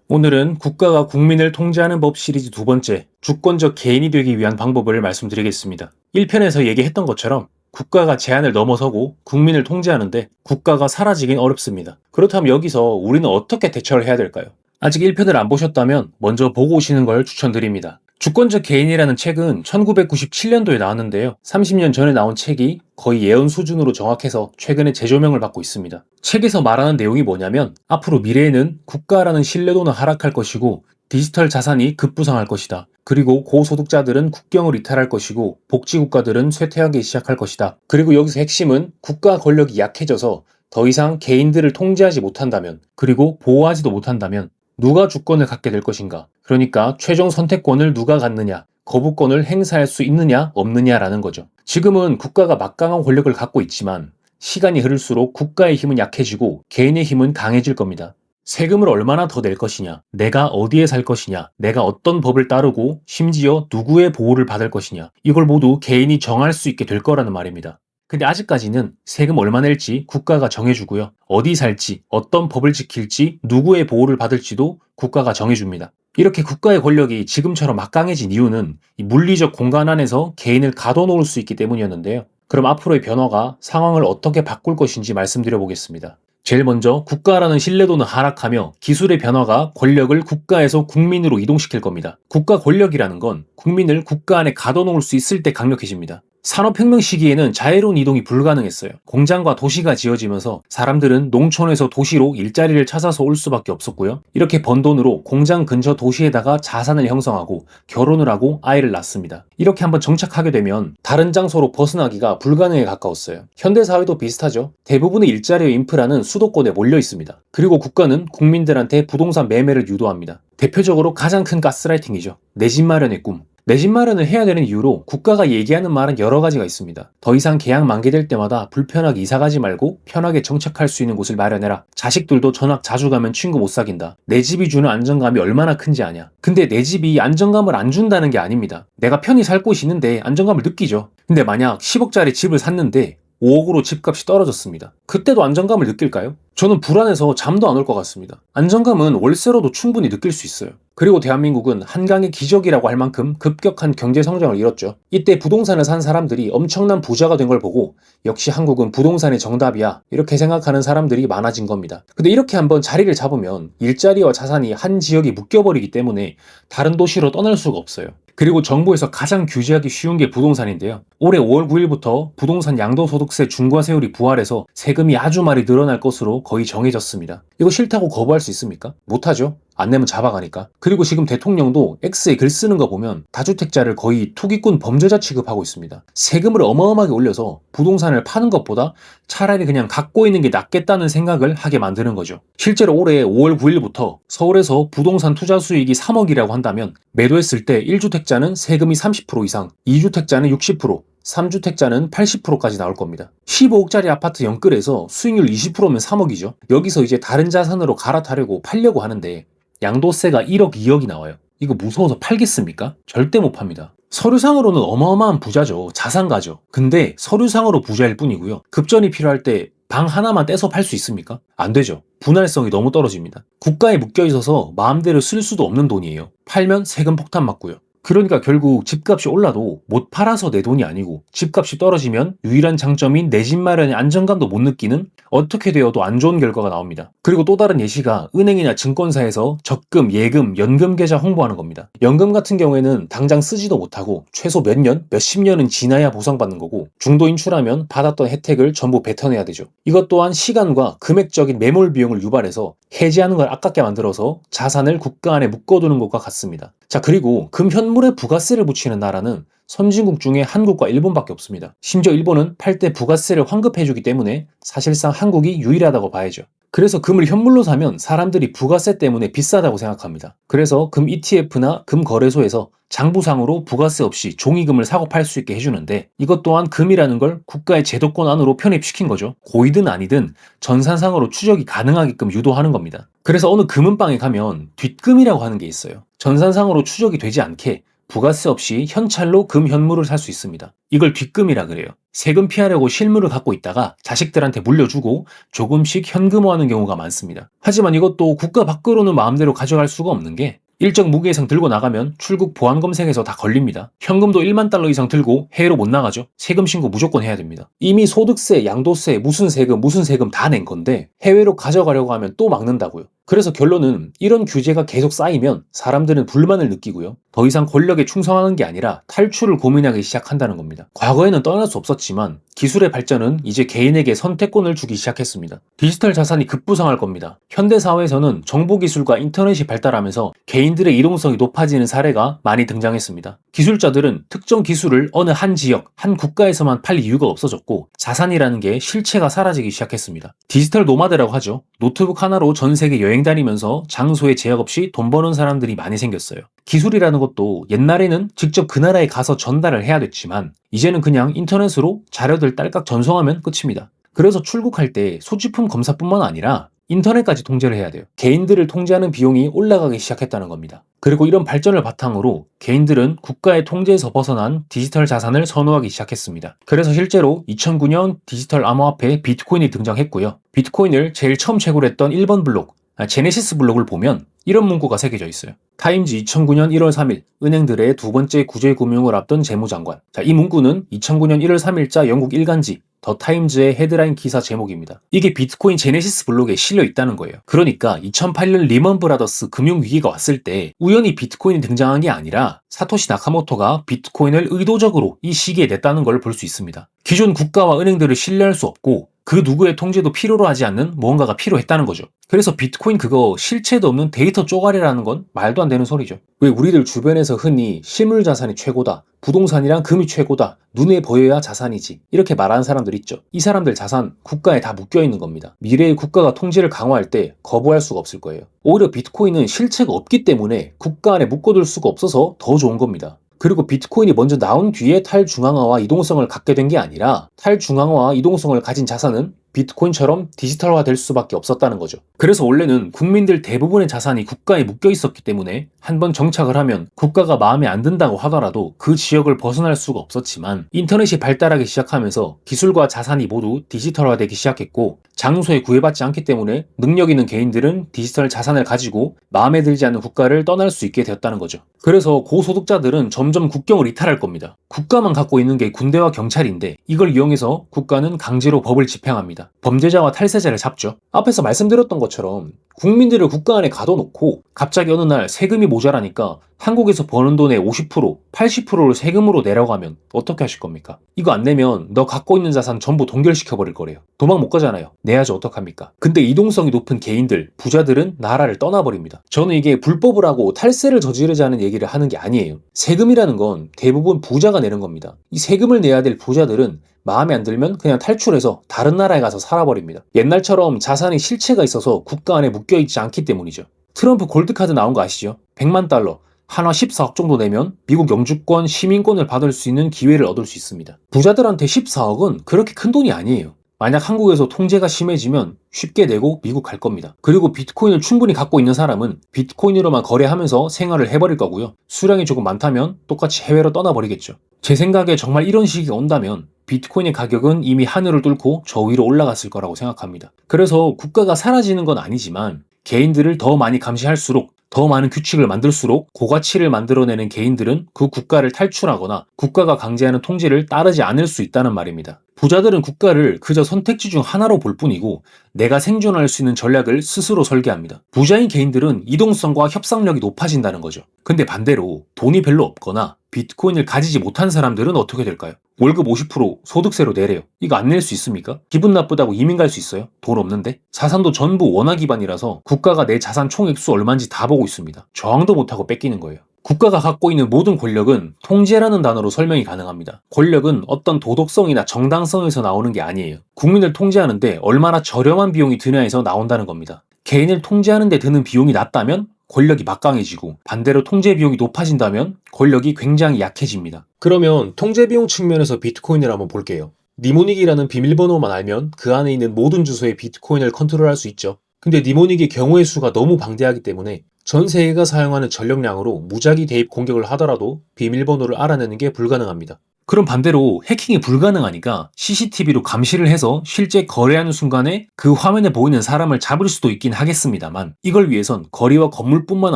오늘은 국가가 국민을 통제하는 법 시리즈 두 번째, 주권적 개인이 되기 위한 방법을 말씀드리겠습니다. 1편에서 얘기했던 것처럼 국가가 제한을 넘어서고 국민을 통제하는데 국가가 사라지긴 어렵습니다. 그렇다면 여기서 우리는 어떻게 대처를 해야 될까요? 아직 1편을 안 보셨다면 먼저 보고 오시는 걸 추천드립니다. 주권적 개인이라는 책은 1997년도에 나왔는데요. 30년 전에 나온 책이 거의 예언 수준으로 정확해서 최근에 재조명을 받고 있습니다. 책에서 말하는 내용이 뭐냐면 앞으로 미래에는 국가라는 신뢰도는 하락할 것이고 디지털 자산이 급부상할 것이다. 그리고 고소득자들은 국경을 이탈할 것이고 복지국가들은 쇠퇴하기 시작할 것이다. 그리고 여기서 핵심은 국가 권력이 약해져서 더 이상 개인들을 통제하지 못한다면, 그리고 보호하지도 못한다면 누가 주권을 갖게 될 것인가? 그러니까 최종 선택권을 누가 갖느냐, 거부권을 행사할 수 있느냐, 없느냐라는 거죠. 지금은 국가가 막강한 권력을 갖고 있지만 시간이 흐를수록 국가의 힘은 약해지고 개인의 힘은 강해질 겁니다. 세금을 얼마나 더 낼 것이냐, 내가 어디에 살 것이냐, 내가 어떤 법을 따르고 심지어 누구의 보호를 받을 것이냐, 이걸 모두 개인이 정할 수 있게 될 거라는 말입니다. 근데 아직까지는 세금 얼마 낼지 국가가 정해주고요. 어디 살지, 어떤 법을 지킬지, 누구의 보호를 받을지도 국가가 정해줍니다. 이렇게 국가의 권력이 지금처럼 막강해진 이유는 이 물리적 공간 안에서 개인을 가둬놓을 수 있기 때문이었는데요. 그럼 앞으로의 변화가 상황을 어떻게 바꿀 것인지 말씀드려 보겠습니다. 제일 먼저 국가라는 신뢰도는 하락하며 기술의 변화가 권력을 국가에서 국민으로 이동시킬 겁니다. 국가 권력이라는 건 국민을 국가 안에 가둬놓을 수 있을 때 강력해집니다. 산업혁명 시기에는 자유로운 이동이 불가능했어요. 공장과 도시가 지어지면서 사람들은 농촌에서 도시로 일자리를 찾아서 올 수밖에 없었고요. 이렇게 번 돈으로 공장 근처 도시에다가 자산을 형성하고 결혼을 하고 아이를 낳습니다. 이렇게 한번 정착하게 되면 다른 장소로 벗어나기가 불가능에 가까웠어요. 현대사회도 비슷하죠. 대부분의 일자리와 인프라는 수도권에 몰려 있습니다. 그리고 국가는 국민들한테 부동산 매매를 유도합니다. 대표적으로 가장 큰 가스라이팅이죠. 내 집 마련의 꿈. 내 집 마련을 해야 되는 이유로 국가가 얘기하는 말은 여러 가지가 있습니다. 더 이상 계약 만기될 때마다 불편하게 이사가지 말고 편하게 정착할 수 있는 곳을 마련해라. 자식들도 전학 자주 가면 친구 못 사귄다. 내 집이 주는 안정감이 얼마나 큰지 아냐. 근데 내 집이 안정감을 안 준다는 게 아닙니다. 내가 편히 살 곳이 있는데 안정감을 느끼죠. 근데 만약 10억짜리 집을 샀는데 5억으로 집값이 떨어졌습니다. 그때도 안정감을 느낄까요? 저는 불안해서 잠도 안 올 것 같습니다. 안정감은 월세로도 충분히 느낄 수 있어요. 그리고 대한민국은 한강의 기적이라고 할 만큼 급격한 경제 성장을 이뤘죠. 이때 부동산을 산 사람들이 엄청난 부자가 된 걸 보고 역시 한국은 부동산이 정답이야, 이렇게 생각하는 사람들이 많아진 겁니다. 근데 이렇게 한번 자리를 잡으면 일자리와 자산이 한 지역에 묶여버리기 때문에 다른 도시로 떠날 수가 없어요. 그리고 정부에서 가장 규제하기 쉬운 게 부동산인데요. 올해 5월 9일부터 부동산 양도소득세 중과세율이 부활해서 세금이 아주 많이 늘어날 것으로 거의 정해졌습니다. 이거 싫다고 거부할 수 있습니까? 못하죠. 안 내면 잡아가니까. 그리고 지금 대통령도 X에 글 쓰는 거 보면 다주택자를 거의 투기꾼 범죄자 취급하고 있습니다. 세금을 어마어마하게 올려서 부동산을 파는 것보다 차라리 그냥 갖고 있는 게 낫겠다는 생각을 하게 만드는 거죠. 실제로 올해 5월 9일부터 서울에서 부동산 투자 수익이 3억이라고 한다면 매도했을 때 1주택자는 세금이 30% 이상, 2주택자는 60%, 3주택자는 80%까지 나올 겁니다. 15억짜리 아파트 연끌에서 수익률 20%면 3억이죠. 여기서 이제 다른 자산으로 갈아타려고 팔려고 하는데 양도세가 1억, 2억이 나와요. 이거 무서워서 팔겠습니까? 절대 못 팝니다. 서류상으로는 어마어마한 부자죠. 자산가죠. 근데 서류상으로 부자일 뿐이고요. 급전이 필요할 때 방 하나만 떼서 팔 수 있습니까? 안 되죠. 분할성이 너무 떨어집니다. 국가에 묶여 있어서 마음대로 쓸 수도 없는 돈이에요. 팔면 세금 폭탄 맞고요. 그러니까 결국 집값이 올라도 못 팔아서 내 돈이 아니고 집값이 떨어지면 유일한 장점인 내 집 마련의 안정감도 못 느끼는, 어떻게 되어도 안 좋은 결과가 나옵니다. 그리고 또 다른 예시가 은행이나 증권사에서 적금, 예금, 연금 계좌 홍보하는 겁니다. 연금 같은 경우에는 당장 쓰지도 못하고 최소 몇 년, 몇십 년은 지나야 보상받는 거고 중도 인출하면 받았던 혜택을 전부 뱉어내야 되죠. 이것 또한 시간과 금액적인 매몰 비용을 유발해서 해지하는 걸 아깝게 만들어서 자산을 국가 안에 묶어두는 것과 같습니다. 자, 그리고 금현물에 부가세를 붙이는 나라는 선진국 중에 한국과 일본밖에 없습니다. 심지어 일본은 팔 때 부가세를 환급해주기 때문에 사실상 한국이 유일하다고 봐야죠. 그래서 금을 현물로 사면 사람들이 부가세 때문에 비싸다고 생각합니다. 그래서 금 ETF나 금 거래소에서 장부상으로 부가세 없이 종이금을 사고 팔 수 있게 해주는데, 이것 또한 금이라는 걸 국가의 제도권 안으로 편입시킨 거죠. 고이든 아니든 전산상으로 추적이 가능하게끔 유도하는 겁니다. 그래서 어느 금은방에 가면 뒷금이라고 하는 게 있어요. 전산상으로 추적이 되지 않게 부가세 없이 현찰로 금 현물을 살 수 있습니다. 이걸 뒷금이라 그래요. 세금 피하려고 실물을 갖고 있다가 자식들한테 물려주고 조금씩 현금화하는 경우가 많습니다. 하지만 이것도 국가 밖으로는 마음대로 가져갈 수가 없는 게 일정 무게 이상 들고 나가면 출국 보안 검색에서 다 걸립니다. 현금도 1만 달러 이상 들고 해외로 못 나가죠. 세금 신고 무조건 해야 됩니다. 이미 소득세, 양도세, 무슨 세금 다 낸 건데 해외로 가져가려고 하면 또 막는다고요. 그래서 결론은 이런 규제가 계속 쌓이면 사람들은 불만을 느끼고요. 더 이상 권력에 충성하는 게 아니라 탈출을 고민하기 시작한다는 겁니다. 과거에는 떠날 수 없었지만 기술의 발전은 이제 개인에게 선택권을 주기 시작했습니다. 디지털 자산이 급부상할 겁니다. 현대 사회에서는 정보기술과 인터넷이 발달하면서 개인들의 이동성이 높아지는 사례가 많이 등장했습니다. 기술자들은 특정 기술을 어느 한 지역, 한 국가에서만 팔 이유가 없어졌고 자산이라는 게 실체가 사라지기 시작했습니다. 디지털 노마드라고 하죠. 노트북 하나로 전 세계 여행 다니면서 장소에 제약 없이 돈 버는 사람들이 많이 생겼어요. 기술이라는 것도 옛날에는 직접 그 나라에 가서 전달을 해야 됐지만 이제는 그냥 인터넷으로 자료들 딸깍 전송하면 끝입니다. 그래서 출국할 때 소지품 검사뿐만 아니라 인터넷까지 통제를 해야 돼요. 개인들을 통제하는 비용이 올라가기 시작했다는 겁니다. 그리고 이런 발전을 바탕으로 개인들은 국가의 통제에서 벗어난 디지털 자산을 선호하기 시작했습니다. 그래서 실제로 2009년 디지털 암호화폐 비트코인이 등장했고요. 비트코인을 제일 처음 채굴 했던 1번 블록, 제네시스 블록을 보면 이런 문구가 새겨져 있어요. 타임즈 2009년 1월 3일 은행들의 두 번째 구제금융을 앞둔 재무장관. 이 문구는 2009년 1월 3일자 영국 일간지 더 타임즈의 헤드라인 기사 제목입니다. 이게 비트코인 제네시스 블록에 실려 있다는 거예요. 그러니까 2008년 리먼 브라더스 금융위기가 왔을 때 우연히 비트코인이 등장한 게 아니라 사토시 나카모토가 비트코인을 의도적으로 이 시기에 냈다는 걸 볼 수 있습니다. 기존 국가와 은행들을 신뢰할 수 없고 그 누구의 통제도 필요로 하지 않는 무언가가 필요했다는 거죠. 그래서 비트코인 그거 실체도 없는 데이터 쪼가리라는 건 말도 안 되는 소리죠. 왜 우리들 주변에서 흔히 실물 자산이 최고다, 부동산이랑 금이 최고다, 눈에 보여야 자산이지 이렇게 말하는 사람들 있죠. 이 사람들 자산 국가에 다 묶여 있는 겁니다. 미래의 국가가 통제를 강화할 때 거부할 수가 없을 거예요. 오히려 비트코인은 실체가 없기 때문에 국가 안에 묶어둘 수가 없어서 더 좋은 겁니다. 그리고 비트코인이 먼저 나온 뒤에 탈중앙화와 이동성을 갖게 된 게 아니라 탈중앙화와 이동성을 가진 자산은 비트코인처럼 디지털화 될 수밖에 없었다는 거죠. 그래서 원래는 국민들 대부분의 자산이 국가에 묶여 있었기 때문에 한번 정착을 하면 국가가 마음에 안 든다고 하더라도 그 지역을 벗어날 수가 없었지만 인터넷이 발달하기 시작하면서 기술과 자산이 모두 디지털화되기 시작했고 장소에 구애받지 않기 때문에 능력 있는 개인들은 디지털 자산을 가지고 마음에 들지 않는 국가를 떠날 수 있게 되었다는 거죠. 그래서 고소득자들은 점점 국경을 이탈할 겁니다. 국가만 갖고 있는 게 군대와 경찰인데 이걸 이용해서 국가는 강제로 법을 집행합니다. 범죄자와 탈세자를 잡죠. 앞에서 말씀드렸던 것처럼 국민들을 국가 안에 가둬놓고 갑자기 어느 날 세금이 모자라니까 한국에서 버는 돈의 50%, 80%를 세금으로 내라고 하면 어떻게 하실 겁니까? 이거 안 내면 너 갖고 있는 자산 전부 동결시켜버릴 거래요. 도망 못 가잖아요. 내야지 어떡합니까? 근데 이동성이 높은 개인들, 부자들은 나라를 떠나버립니다. 저는 이게 불법을 하고 탈세를 저지르자는 얘기를 하는 게 아니에요. 세금이라는 건 대부분 부자가 내는 겁니다. 이 세금을 내야 될 부자들은 마음에 안 들면 그냥 탈출해서 다른 나라에 가서 살아버립니다. 옛날처럼 자산이 실체가 있어서 국가 안에 묶여있지 않기 때문이죠. 트럼프 골드카드 나온 거 아시죠? 100만 달러, 한화 14억 정도 내면 미국 영주권, 시민권을 받을 수 있는 기회를 얻을 수 있습니다. 부자들한테 14억은 그렇게 큰 돈이 아니에요. 만약 한국에서 통제가 심해지면 쉽게 내고 미국 갈 겁니다. 그리고 비트코인을 충분히 갖고 있는 사람은 비트코인으로만 거래하면서 생활을 해버릴 거고요. 수량이 조금 많다면 똑같이 해외로 떠나버리겠죠. 제 생각에 정말 이런 시기가 온다면 비트코인의 가격은 이미 하늘을 뚫고 저 위로 올라갔을 거라고 생각합니다. 그래서 국가가 사라지는 건 아니지만 개인들을 더 많이 감시할수록 더 많은 규칙을 만들수록 고가치를 만들어내는 개인들은 그 국가를 탈출하거나 국가가 강제하는 통제를 따르지 않을 수 있다는 말입니다. 부자들은 국가를 그저 선택지 중 하나로 볼 뿐이고 내가 생존할 수 있는 전략을 스스로 설계합니다. 부자인 개인들은 이동성과 협상력이 높아진다는 거죠. 근데 반대로 돈이 별로 없거나 비트코인을 가지지 못한 사람들은 어떻게 될까요? 월급 50% 소득세로 내래요. 이거 안 낼 수 있습니까? 기분 나쁘다고 이민 갈 수 있어요? 돈 없는데? 자산도 전부 원화 기반이라서 국가가 내 자산 총액수 얼마인지 다 보고 있습니다. 저항도 못하고 뺏기는 거예요. 국가가 갖고 있는 모든 권력은 통제라는 단어로 설명이 가능합니다. 권력은 어떤 도덕성이나 정당성에서 나오는 게 아니에요. 국민을 통제하는데 얼마나 저렴한 비용이 드냐에서 나온다는 겁니다. 개인을 통제하는 데 드는 비용이 낮다면 권력이 막강해지고 반대로 통제 비용이 높아진다면 권력이 굉장히 약해집니다. 그러면 통제 비용 측면에서 비트코인을 한번 볼게요. 니모닉이라는 비밀번호만 알면 그 안에 있는 모든 주소에 비트코인을 컨트롤할 수 있죠. 근데 니모닉의 경우의 수가 너무 방대하기 때문에 전 세계가 사용하는 전력량으로 무작위 대입 공격을 하더라도 비밀번호를 알아내는 게 불가능합니다. 그럼 반대로 해킹이 불가능하니까 CCTV로 감시를 해서 실제 거래하는 순간에 그 화면에 보이는 사람을 잡을 수도 있긴 하겠습니다만, 이걸 위해선 거리와 건물뿐만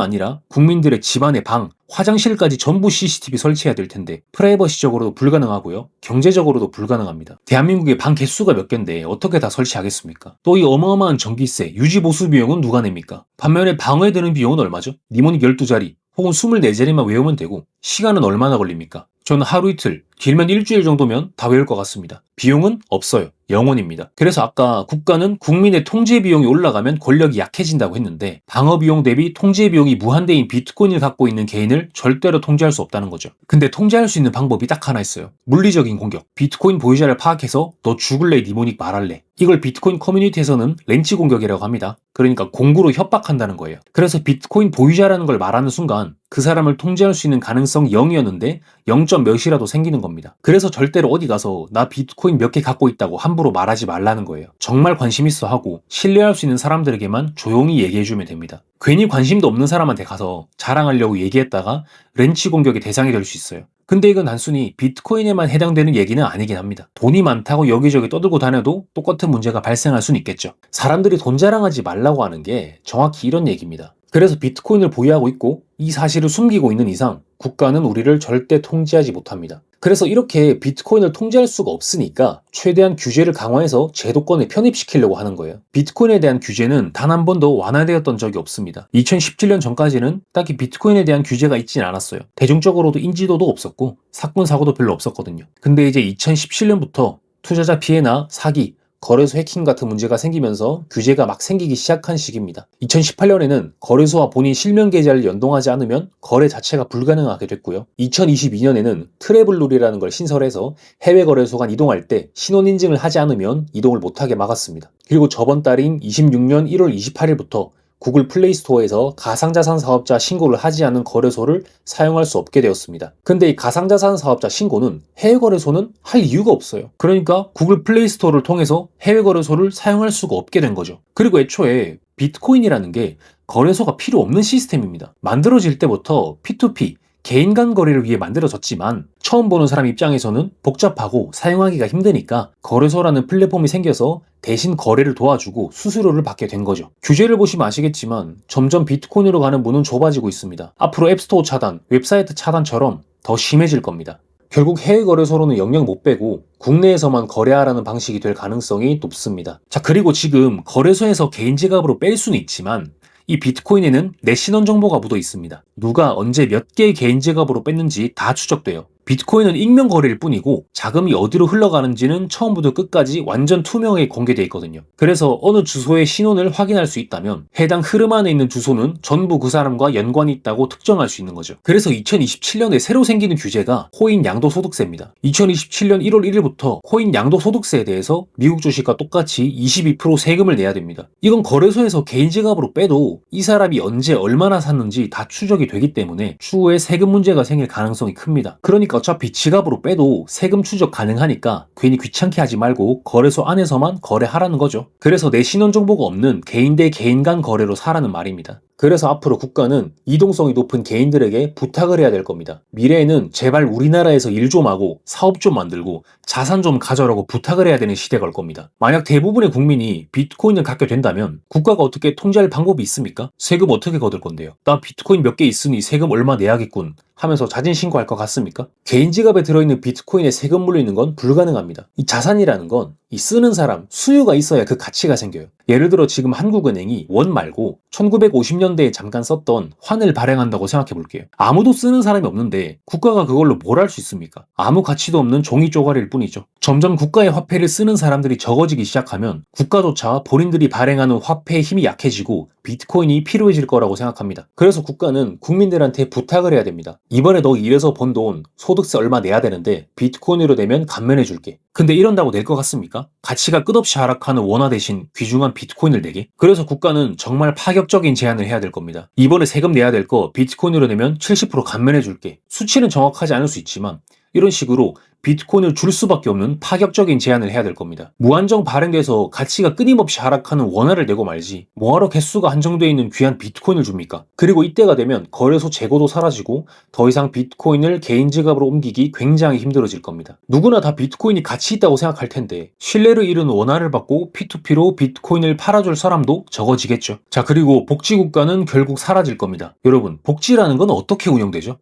아니라 국민들의 집안의 방, 화장실까지 전부 CCTV 설치해야 될 텐데 프라이버시적으로도 불가능하고요. 경제적으로도 불가능합니다. 대한민국의 방 개수가 몇 갠데 어떻게 다 설치하겠습니까? 또 이 어마어마한 전기세, 유지보수 비용은 누가 냅니까? 반면에 방어에 드는 비용은 얼마죠? 니모닉 12자리 혹은 24자리만 외우면 되고 시간은 얼마나 걸립니까? 저는 하루 이틀, 길면 일주일 정도면 다 외울 것 같습니다. 비용은 없어요. 영원입니다. 그래서 아까 국가는 국민의 통제 비용이 올라가면 권력이 약해진다고 했는데, 방어 비용 대비 통제 비용이 무한대인 비트코인을 갖고 있는 개인을 절대로 통제할 수 없다는 거죠. 근데 통제할 수 있는 방법이 딱 하나 있어요. 물리적인 공격. 비트코인 보유자를 파악해서 너 죽을래 니모닉 말할래. 이걸 비트코인 커뮤니티에서는 렌치 공격이라고 합니다. 그러니까 공구로 협박한다는 거예요. 그래서 비트코인 보유자라는 걸 말하는 순간 그 사람을 통제할 수 있는 가능성 0이었는데 0. 몇이라도 생기는 겁니다. 그래서 절대로 어디 가서 나 비트코인 몇 개 갖고 있다고 함부로 말하지 말라는 거예요. 정말 관심 있어 하고 신뢰할 수 있는 사람들에게만 조용히 얘기해주면 됩니다. 괜히 관심도 없는 사람한테 가서 자랑하려고 얘기했다가 렌치 공격의 대상이 될 수 있어요. 근데 이건 단순히 비트코인에만 해당되는 얘기는 아니긴 합니다. 돈이 많다고 여기저기 떠들고 다녀도 똑같은 문제가 발생할 수는 있겠죠. 사람들이 돈 자랑하지 말라고 하는 게 정확히 이런 얘기입니다. 그래서 비트코인을 보유하고 있고 이 사실을 숨기고 있는 이상 국가는 우리를 절대 통제하지 못합니다. 그래서 이렇게 비트코인을 통제할 수가 없으니까 최대한 규제를 강화해서 제도권에 편입시키려고 하는 거예요. 비트코인에 대한 규제는 단 한 번도 완화되었던 적이 없습니다. 2017년 전까지는 딱히 비트코인에 대한 규제가 있진 않았어요. 대중적으로도 인지도도 없었고 사건 사고도 별로 없었거든요. 근데 이제 2017년부터 투자자 피해나 사기, 거래소 해킹 같은 문제가 생기면서 규제가 막 생기기 시작한 시기입니다. 2018년에는 거래소와 본인 실명 계좌를 연동하지 않으면 거래 자체가 불가능하게 됐고요. 2022년에는 트래블룰이라는 걸 신설해서 해외 거래소 간 이동할 때 신원 인증을 하지 않으면 이동을 못하게 막았습니다. 그리고 저번 달인 26년 1월 28일부터 구글 플레이 스토어에서 가상자산 사업자 신고를 하지 않은 거래소를 사용할 수 없게 되었습니다. 근데 이 가상자산 사업자 신고는 해외 거래소는 할 이유가 없어요. 그러니까 구글 플레이 스토어를 통해서 해외 거래소를 사용할 수가 없게 된 거죠. 그리고 애초에 비트코인이라는 게 거래소가 필요 없는 시스템입니다. 만들어질 때부터 P2P, 개인 간 거래를 위해 만들어졌지만 처음 보는 사람 입장에서는 복잡하고 사용하기가 힘드니까 거래소라는 플랫폼이 생겨서 대신 거래를 도와주고 수수료를 받게 된 거죠. 규제를 보시면 아시겠지만 점점 비트코인으로 가는 문은 좁아지고 있습니다. 앞으로 앱스토어 차단, 웹사이트 차단처럼 더 심해질 겁니다. 결국 해외 거래소로는 영영 못 빼고 국내에서만 거래하라는 방식이 될 가능성이 높습니다. 자, 그리고 지금 거래소에서 개인 지갑으로 뺄 수는 있지만 이 비트코인에는 내 신원 정보가 묻어 있습니다. 누가 언제 몇 개의 개인 지갑으로 뺐는지 다 추적돼요. 비트코인은 익명 거래일 뿐이고 자금이 어디로 흘러가는지는 처음부터 끝까지 완전 투명하게 공개되어 있거든요. 그래서 어느 주소의 신원을 확인할 수 있다면 해당 흐름 안에 있는 주소는 전부 그 사람과 연관이 있다고 특정할 수 있는 거죠. 그래서 2027년에 새로 생기는 규제가 코인 양도소득세입니다. 2027년 1월 1일부터 코인 양도소득세에 대해서 미국 주식과 똑같이 22% 세금을 내야 됩니다. 이건 거래소에서 개인 지갑으로 빼도 이 사람이 언제 얼마나 샀는지 다 추적이 되기 때문에 추후에 세금 문제가 생길 가능성이 큽니다. 그러니까 어차피 지갑으로 빼도 세금 추적 가능하니까 괜히 귀찮게 하지 말고 거래소 안에서만 거래하라는 거죠. 그래서 내 신원 정보가 없는 개인 대 개인 간 거래로 사라는 말입니다. 그래서 앞으로 국가는 이동성이 높은 개인들에게 부탁을 해야 될 겁니다. 미래에는 제발 우리나라에서 일 좀 하고 사업 좀 만들고 자산 좀 가져라고 부탁을 해야 되는 시대가 올 겁니다. 만약 대부분의 국민이 비트코인을 갖게 된다면 국가가 어떻게 통제할 방법이 있습니까? 세금 어떻게 거둘 건데요? 나 비트코인 몇 개 있으니 세금 얼마 내야겠군 하면서 자진 신고할 것 같습니까? 개인 지갑에 들어있는 비트코인에 세금 물리는 건 불가능합니다. 이 자산이라는 건 이 쓰는 사람, 수요가 있어야 그 가치가 생겨요. 예를 들어 지금 한국은행이 원 말고 1950년대에 잠깐 썼던 환을 발행한다고 생각해 볼게요. 아무도 쓰는 사람이 없는데 국가가 그걸로 뭘 할 수 있습니까? 아무 가치도 없는 종이 쪼가리일 뿐이죠. 점점 국가의 화폐를 쓰는 사람들이 적어지기 시작하면 국가조차 본인들이 발행하는 화폐의 힘이 약해지고 비트코인이 필요해질 거라고 생각합니다. 그래서 국가는 국민들한테 부탁을 해야 됩니다. 이번에 너 일해서 번 돈 소득세 얼마 내야 되는데 비트코인으로 내면 감면해 줄게. 근데 이런다고 낼 것 같습니까? 가치가 끝없이 하락하는 원화 대신 귀중한 비트코인을 내게? 그래서 국가는 정말 파격적인 제안을 해야 될 겁니다. 이번에 세금 내야 될 거 비트코인으로 내면 70% 감면해 줄게. 수치는 정확하지 않을 수 있지만 이런 식으로 비트코인을 줄 수밖에 없는 파격적인 제한을 해야 될 겁니다. 무한정 발행돼서 가치가 끊임없이 하락하는 원화를 내고 말지 뭐하러 개수가 한정되어 있는 귀한 비트코인을 줍니까? 그리고 이때가 되면 거래소 재고도 사라지고 더 이상 비트코인을 개인 지갑으로 옮기기 굉장히 힘들어질 겁니다. 누구나 다 비트코인이 가치 있다고 생각할 텐데 신뢰를 잃은 원화를 받고 P2P로 비트코인을 팔아줄 사람도 적어지겠죠. 자, 그리고 복지국가는 결국 사라질 겁니다. 여러분, 복지라는 건 어떻게 운영되죠?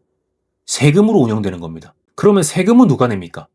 세금으로 운영되는 겁니다. 그러면 세금은 누가 냅니까?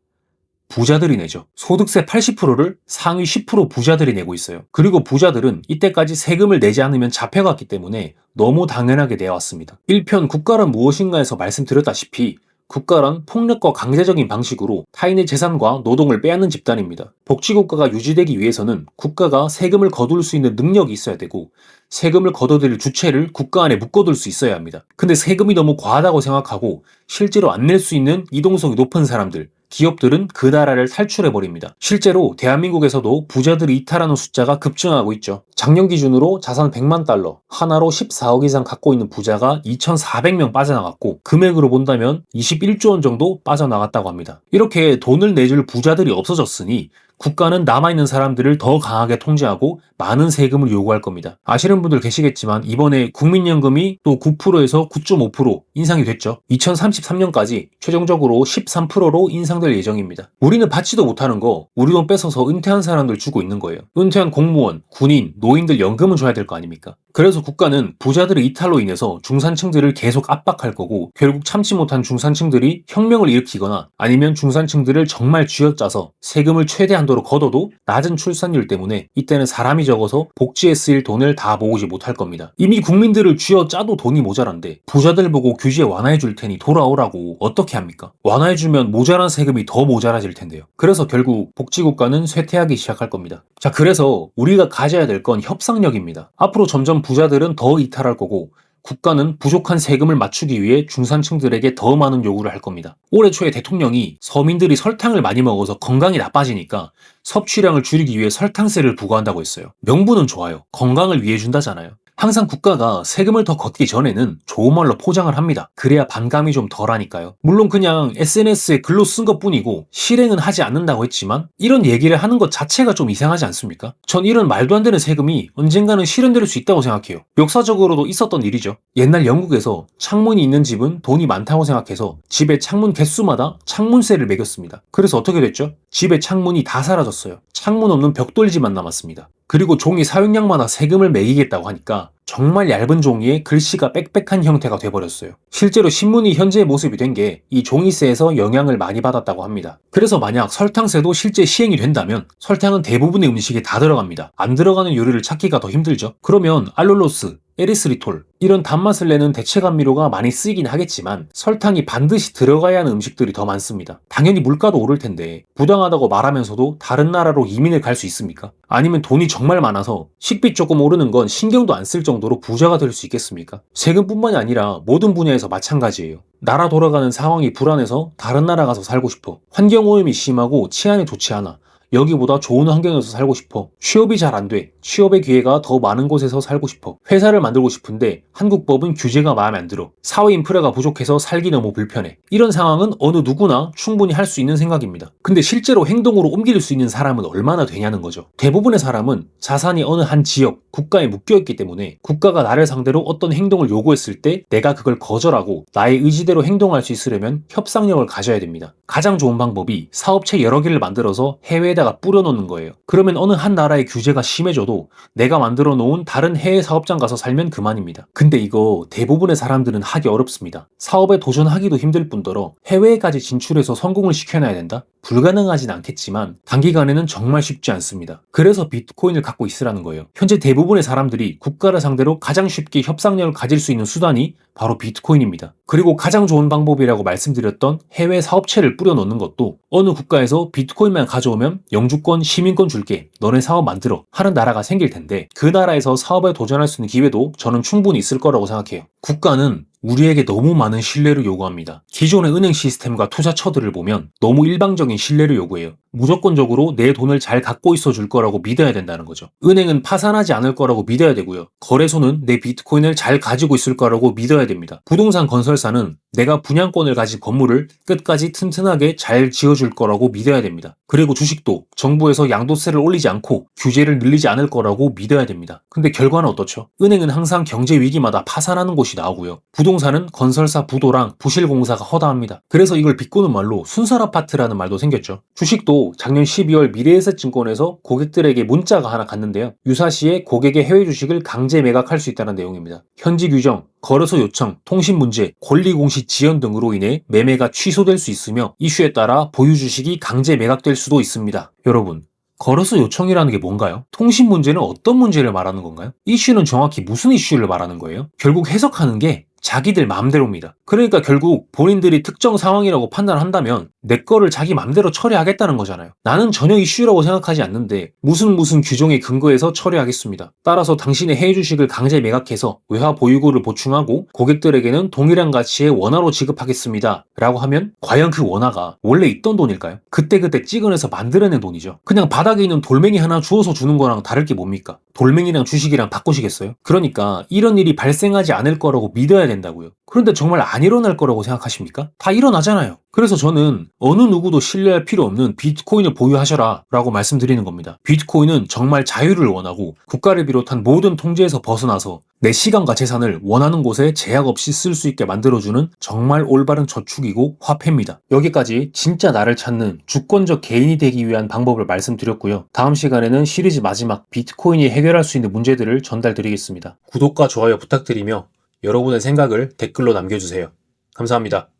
부자들이 내죠. 소득세 80%를 상위 10% 부자들이 내고 있어요. 그리고 부자들은 이때까지 세금을 내지 않으면 잡혀갔기 때문에 너무 당연하게 내왔습니다. 1편 국가란 무엇인가에서 말씀드렸다시피 국가란 폭력과 강제적인 방식으로 타인의 재산과 노동을 빼앗는 집단입니다. 복지국가가 유지되기 위해서는 국가가 세금을 거둘 수 있는 능력이 있어야 되고 세금을 걷어들일 주체를 국가 안에 묶어둘 수 있어야 합니다. 근데 세금이 너무 과하다고 생각하고 실제로 안 낼 수 있는 이동성이 높은 사람들, 기업들은 그 나라를 탈출해버립니다. 실제로 대한민국에서도 부자들이 이탈하는 숫자가 급증하고 있죠. 작년 기준으로 자산 100만 달러, 하나로 14억 이상 갖고 있는 부자가 2,400명 빠져나갔고 금액으로 본다면 21조 원 정도 빠져나갔다고 합니다. 이렇게 돈을 내줄 부자들이 없어졌으니 국가는 남아있는 사람들을 더 강하게 통제하고 많은 세금을 요구할 겁니다. 아시는 분들 계시겠지만 이번에 국민연금이 또 9%에서 9.5% 인상이 됐죠. 2033년까지 최종적으로 13%로 인상될 예정입니다. 우리는 받지도 못하는 거 우리 돈 뺏어서 은퇴한 사람들 주고 있는 거예요. 은퇴한 공무원, 군인, 노인들 연금은 줘야 될 거 아닙니까? 그래서 국가는 부자들의 이탈로 인해서 중산층들을 계속 압박할 거고 결국 참지 못한 중산층들이 혁명을 일으키거나 아니면 중산층들을 정말 쥐어짜서 세금을 최대한도로 걷어도 낮은 출산율 때문에 이때는 사람이 적어서 복지에 쓰일 돈을 다 모으지 못할 겁니다. 이미 국민들을 쥐어짜도 돈이 모자란데 부자들 보고 규제 완화해 줄 테니 돌아오라고 어떻게 합니까? 완화해 주면 모자란 세금이 더 모자라질 텐데요. 그래서 결국 복지국가는 쇠퇴하기 시작할 겁니다. 자, 그래서 우리가 가져야 될 건 협상력입니다. 앞으로 점점 부자들은 더 이탈할 거고 국가는 부족한 세금을 맞추기 위해 중산층들에게 더 많은 요구를 할 겁니다. 올해 초에 대통령이 서민들이 설탕을 많이 먹어서 건강이 나빠지니까 섭취량을 줄이기 위해 설탕세를 부과한다고 했어요. 명분은 좋아요. 건강을 위해 준다잖아요. 항상 국가가 세금을 더 걷기 전에는 좋은 말로 포장을 합니다. 그래야 반감이 좀 덜하니까요. 물론 그냥 SNS에 글로 쓴 것뿐이고 실행은 하지 않는다고 했지만 이런 얘기를 하는 것 자체가 좀 이상하지 않습니까? 전 이런 말도 안 되는 세금이 언젠가는 실현될 수 있다고 생각해요. 역사적으로도 있었던 일이죠. 옛날 영국에서 창문이 있는 집은 돈이 많다고 생각해서 집의 창문 개수마다 창문세를 매겼습니다. 그래서 어떻게 됐죠? 집의 창문이 다 사라졌어요. 창문 없는 벽돌집만 남았습니다. 그리고 종이 사용량마다 세금을 매기겠다고 하니까 정말 얇은 종이에 글씨가 빽빽한 형태가 돼버렸어요. 실제로 신문이 현재의 모습이 된 게 이 종이세에서 영향을 많이 받았다고 합니다. 그래서 만약 설탕세도 실제 시행이 된다면 설탕은 대부분의 음식에 다 들어갑니다. 안 들어가는 요리를 찾기가 더 힘들죠. 그러면 알룰로스, 에리스리톨 이런 단맛을 내는 대체 감미료가 많이 쓰이긴 하겠지만 설탕이 반드시 들어가야 하는 음식들이 더 많습니다. 당연히 물가도 오를 텐데 부당하다고 말하면서도 다른 나라로 이민을 갈 수 있습니까? 아니면 돈이 정말 많아서 식비 조금 오르는 건 신경도 안 쓸 정도로 부자가 될 수 있겠습니까? 세금뿐만이 아니라 모든 분야에서 마찬가지예요. 나라 돌아가는 상황이 불안해서 다른 나라 가서 살고 싶어. 환경오염이 심하고 치안이 좋지 않아. 여기보다 좋은 환경에서 살고 싶어. 취업이 잘 안 돼. 취업의 기회가 더 많은 곳에서 살고 싶어. 회사를 만들고 싶은데 한국 법은 규제가 마음에 안 들어. 사회 인프라가 부족해서 살기 너무 불편해. 이런 상황은 어느 누구나 충분히 할 수 있는 생각입니다. 근데 실제로 행동으로 옮길 수 있는 사람은 얼마나 되냐는 거죠. 대부분의 사람은 자산이 어느 한 지역, 국가에 묶여있기 때문에 국가가 나를 상대로 어떤 행동을 요구했을 때 내가 그걸 거절하고 나의 의지대로 행동할 수 있으려면 협상력을 가져야 됩니다. 가장 좋은 방법이 사업체 여러 개를 만들어서 해외에다가 뿌려놓는 거예요. 그러면 어느 한 나라의 규제가 심해져도 내가 만들어 놓은 다른 해외 사업장 가서 살면 그만입니다. 근데 이거 대부분의 사람들은 하기 어렵습니다. 사업에 도전하기도 힘들 뿐더러 해외에까지 진출해서 성공을 시켜놔야 된다? 불가능하진 않겠지만 단기간에는 정말 쉽지 않습니다. 그래서 비트코인을 갖고 있으라는 거예요. 현재 대부분의 사람들이 국가를 상대로 가장 쉽게 협상력을 가질 수 있는 수단이 바로 비트코인입니다. 그리고 가장 좋은 방법이라고 말씀드렸던 해외 사업체를 뿌려놓는 것도 어느 국가에서 비트코인만 가져오면 영주권, 시민권 줄게. 너네 사업 만들어. 하는 나라가 생길 텐데 그 나라에서 사업에 도전할 수 있는 기회도 저는 충분히 있을 거라고 생각해요. 국가는 우리에게 너무 많은 신뢰를 요구합니다. 기존의 은행 시스템과 투자처들을 보면 너무 일방적인 신뢰를 요구해요. 무조건적으로 내 돈을 잘 갖고 있어 줄 거라고 믿어야 된다는 거죠. 은행은 파산하지 않을 거라고 믿어야 되고요. 거래소는 내 비트코인을 잘 가지고 있을 거라고 믿어야 됩니다. 부동산 건설사는 내가 분양권을 가진 건물을 끝까지 튼튼하게 잘 지어줄 거라고 믿어야 됩니다. 그리고 주식도 정부에서 양도세를 올리지 않고 규제를 늘리지 않을 거라고 믿어야 됩니다. 근데 결과는 어떻죠? 은행은 항상 경제 위기마다 파산하는 곳이 나오고요. 부동산은 건설사 부도랑 부실공사가 허다합니다. 그래서 이걸 비꼬는 말로 순살 아파트라는 말도 생겼죠. 주식도 작년 12월 미래에셋증권에서 고객들에게 문자가 하나 갔는데요. 유사시에 고객의 해외 주식을 강제 매각할 수 있다는 내용입니다. 현지 규정, 거래소 요청, 통신 문제, 권리공시 지연 등으로 인해 매매가 취소될 수 있으며 이슈에 따라 보유 주식이 강제 매각될 수도 있습니다. 여러분, 거래소 요청이라는 게 뭔가요? 통신 문제는 어떤 문제를 말하는 건가요? 이슈는 정확히 무슨 이슈를 말하는 거예요? 결국 해석하는 게 자기들 마음대로입니다. 그러니까 결국 본인들이 특정 상황이라고 판단한다면 내 거를 자기 마음대로 처리하겠다는 거잖아요. 나는 전혀 이슈라고 생각하지 않는데 무슨 규정에 근거해서 처리하겠습니다. 따라서 당신의 해외 주식을 강제 매각해서 외화 보유고를 보충하고 고객들에게는 동일한 가치의 원화로 지급하겠습니다. 라고 하면 과연 그 원화가 원래 있던 돈일까요? 그때그때 찍어내서 만들어낸 돈이죠. 그냥 바닥에 있는 돌멩이 하나 주워서 주는 거랑 다를 게 뭡니까? 돌멩이랑 주식이랑 바꾸시겠어요? 그러니까 이런 일이 발생하지 않을 거라고 믿어야 된다고요. 그런데 정말 안 일어날 거라고 생각하십니까? 다 일어나잖아요. 그래서 저는 어느 누구도 신뢰할 필요 없는 비트코인을 보유하셔라 라고 말씀드리는 겁니다. 비트코인은 정말 자유를 원하고 국가를 비롯한 모든 통제에서 벗어나서 내 시간과 재산을 원하는 곳에 제약 없이 쓸 수 있게 만들어주는 정말 올바른 저축이고 화폐입니다. 여기까지 진짜 나를 찾는 주권적 개인이 되기 위한 방법을 말씀드렸고요. 다음 시간에는 시리즈 마지막 비트코인이 해결할 수 있는 문제들을 전달드리겠습니다. 구독과 좋아요 부탁드리며 여러분의 생각을 댓글로 남겨주세요. 감사합니다.